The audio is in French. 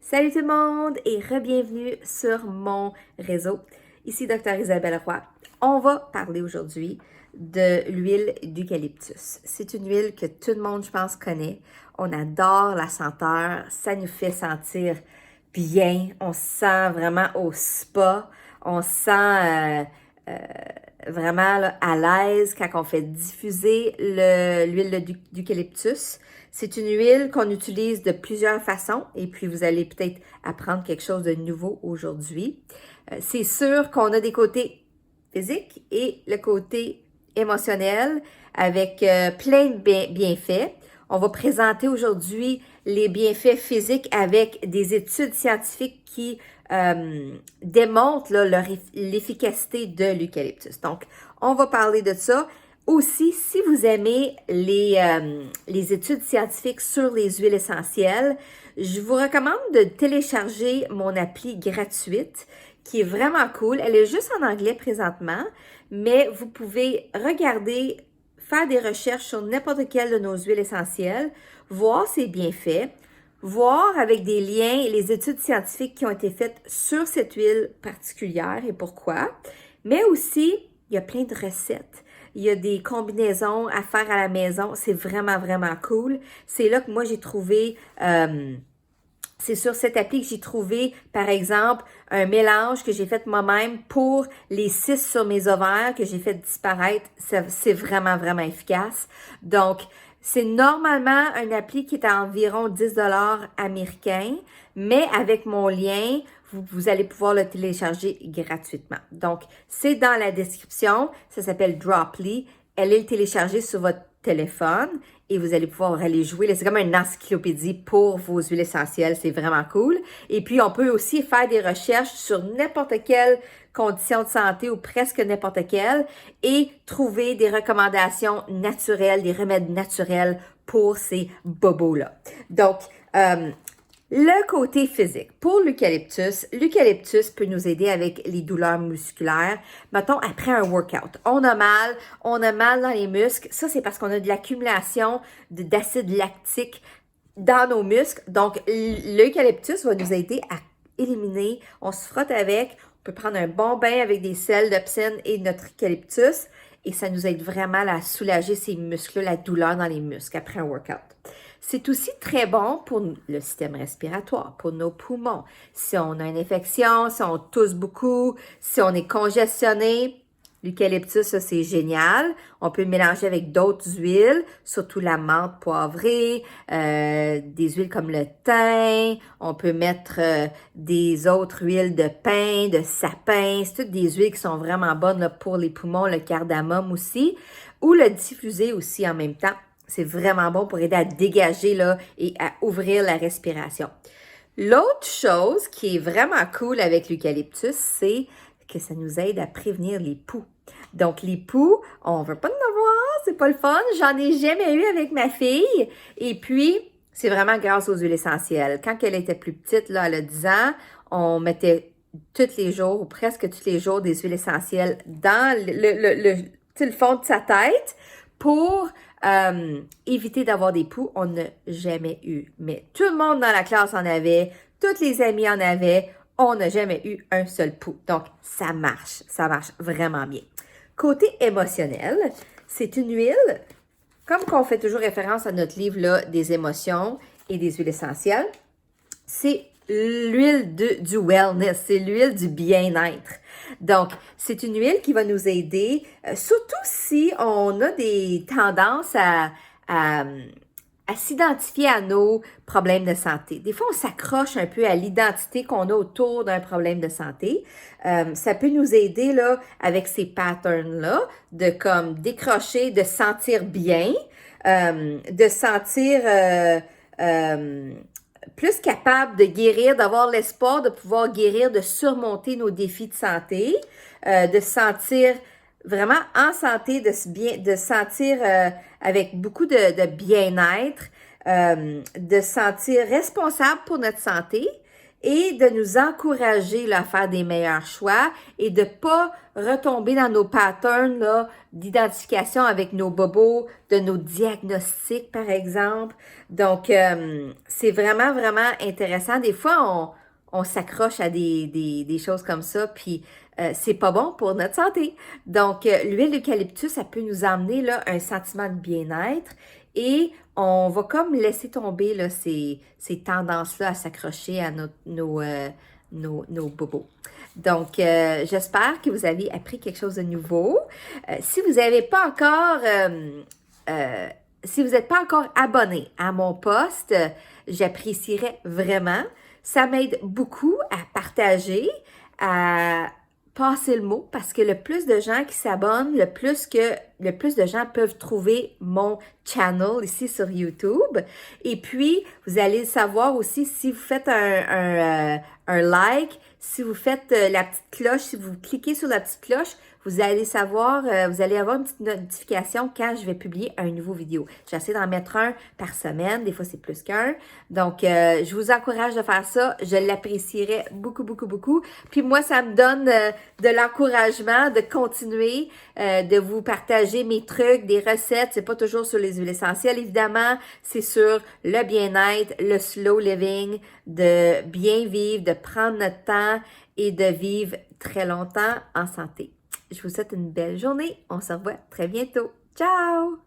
Salut tout le monde et re-bienvenue sur mon réseau. Ici Dr Isabelle Roy. On va parler aujourd'hui de l'huile d'eucalyptus. C'est une huile que tout le monde, je pense, connaît. On adore la senteur, ça nous fait sentir bien, on se sent vraiment au spa, on se sent vraiment là, à l'aise quand on fait diffuser l'huile d'eucalyptus. C'est une huile qu'on utilise de plusieurs façons et puis vous allez peut-être apprendre quelque chose de nouveau aujourd'hui. C'est sûr qu'on a des côtés physiques et le côté émotionnel avec plein de bienfaits. On va présenter aujourd'hui les bienfaits physiques avec des études scientifiques qui démontrent l'efficacité de l'eucalyptus. Donc, on va parler de ça. Aussi, si vous aimez les études scientifiques sur les huiles essentielles, je vous recommande de télécharger mon appli gratuite qui est vraiment cool. Elle est juste en anglais présentement, mais vous pouvez regarder, faire des recherches sur n'importe quelle de nos huiles essentielles, voir ses bienfaits, voir avec des liens les études scientifiques qui ont été faites sur cette huile particulière et pourquoi. Mais aussi, il y a plein de recettes. Il y a des combinaisons à faire à la maison. C'est vraiment, vraiment cool. C'est là que moi, j'ai trouvé... c'est sur cette appli que j'ai trouvé, par exemple, un mélange que j'ai fait moi-même pour les cysts sur mes ovaires que j'ai fait disparaître. C'est vraiment, vraiment efficace. Donc, c'est normalement un appli qui est à environ 10 $ américains, mais avec mon lien, vous allez pouvoir le télécharger gratuitement. Donc, c'est dans la description. Ça s'appelle Droply. Allez le télécharger sur votre téléphone et vous allez pouvoir aller jouer. C'est comme une encyclopédie pour vos huiles essentielles. C'est vraiment cool. Et puis, on peut aussi faire des recherches sur n'importe quelle condition de santé ou presque n'importe quelle et trouver des recommandations naturelles, des remèdes naturels pour ces bobos-là. Donc, le côté physique. Pour l'eucalyptus peut nous aider avec les douleurs musculaires. Mettons, après un workout, on a mal dans les muscles. Ça, c'est parce qu'on a de l'accumulation d'acide lactique dans nos muscles. Donc, l'eucalyptus va nous aider à éliminer. On se frotte avec. On peut prendre un bon bain avec des sels de piscine et notre eucalyptus. Et ça nous aide vraiment à soulager ces muscles, la douleur dans les muscles après un workout. C'est aussi très bon pour le système respiratoire, pour nos poumons. Si on a une infection, si on tousse beaucoup, si on est congestionné, l'eucalyptus, ça c'est génial. On peut le mélanger avec d'autres huiles, surtout la menthe poivrée, des huiles comme le thym. On peut mettre des autres huiles de pin, de sapin. C'est toutes des huiles qui sont vraiment bonnes là, pour les poumons, le cardamome aussi. Ou le diffuser aussi en même temps. C'est vraiment bon pour aider à dégager là, et à ouvrir la respiration. L'autre chose qui est vraiment cool avec l'eucalyptus, c'est que ça nous aide à prévenir les poux. Donc, les poux, on ne veut pas en avoir, c'est pas le fun. J'en ai jamais eu avec ma fille. Et puis, c'est vraiment grâce aux huiles essentielles. Quand elle était plus petite, là, elle a 10 ans, on mettait tous les jours, ou presque tous les jours, des huiles essentielles dans le fond de sa tête pour éviter d'avoir des poux. On n'a jamais eu. Mais tout le monde dans la classe en avait, toutes les amies en avaient. On n'a jamais eu un seul poux. Donc, ça marche vraiment bien. Côté émotionnel, c'est une huile, comme qu'on fait toujours référence à notre livre là, des émotions et des huiles essentielles, c'est l'huile du wellness, c'est l'huile du bien-être. Donc, c'est une huile qui va nous aider, surtout si on a des tendances à s'identifier à nos problèmes de santé. Des fois, on s'accroche un peu à l'identité qu'on a autour d'un problème de santé. Ça peut nous aider là avec ces patterns-là de comme décrocher, de sentir bien, de sentir plus capable de guérir, d'avoir l'espoir de pouvoir guérir, de surmonter nos défis de santé, de se sentir vraiment en santé, de se sentir avec beaucoup de bien-être, de se sentir responsable pour notre santé et de nous encourager là, à faire des meilleurs choix et de pas retomber dans nos patterns là, d'identification avec nos bobos, de nos diagnostics, par exemple. Donc, c'est vraiment, vraiment intéressant. Des fois, on s'accroche à des choses comme ça, puis c'est pas bon pour notre santé. Donc, l'huile d'eucalyptus, ça peut nous amener là, un sentiment de bien-être et on va comme laisser tomber là, ces tendances-là à s'accrocher à nos bobos. Donc, j'espère que vous avez appris quelque chose de nouveau. Si vous n'avez pas encore, si vous n'êtes pas encore abonné à mon post, j'apprécierais vraiment. Ça m'aide beaucoup à partager, à passer le mot parce que le plus de gens qui s'abonnent, le plus de gens peuvent trouver mon channel ici sur YouTube. Et puis, vous allez savoir aussi si vous faites un like, si vous faites la petite cloche, si vous cliquez sur la petite cloche, vous allez savoir, vous allez avoir une petite notification quand je vais publier un nouveau vidéo. J'essaie d'en mettre un par semaine, des fois c'est plus qu'un. Donc, je vous encourage de faire ça. Je l'apprécierais beaucoup, beaucoup, beaucoup. Puis moi, ça me donne de l'encouragement de continuer, de vous partager mes trucs, des recettes. C'est pas toujours sur les huiles essentielles, évidemment. C'est sur le bien-être, le slow living, de bien vivre, de prendre notre temps et de vivre très longtemps en santé. Je vous souhaite une belle journée. On se revoit très bientôt. Ciao!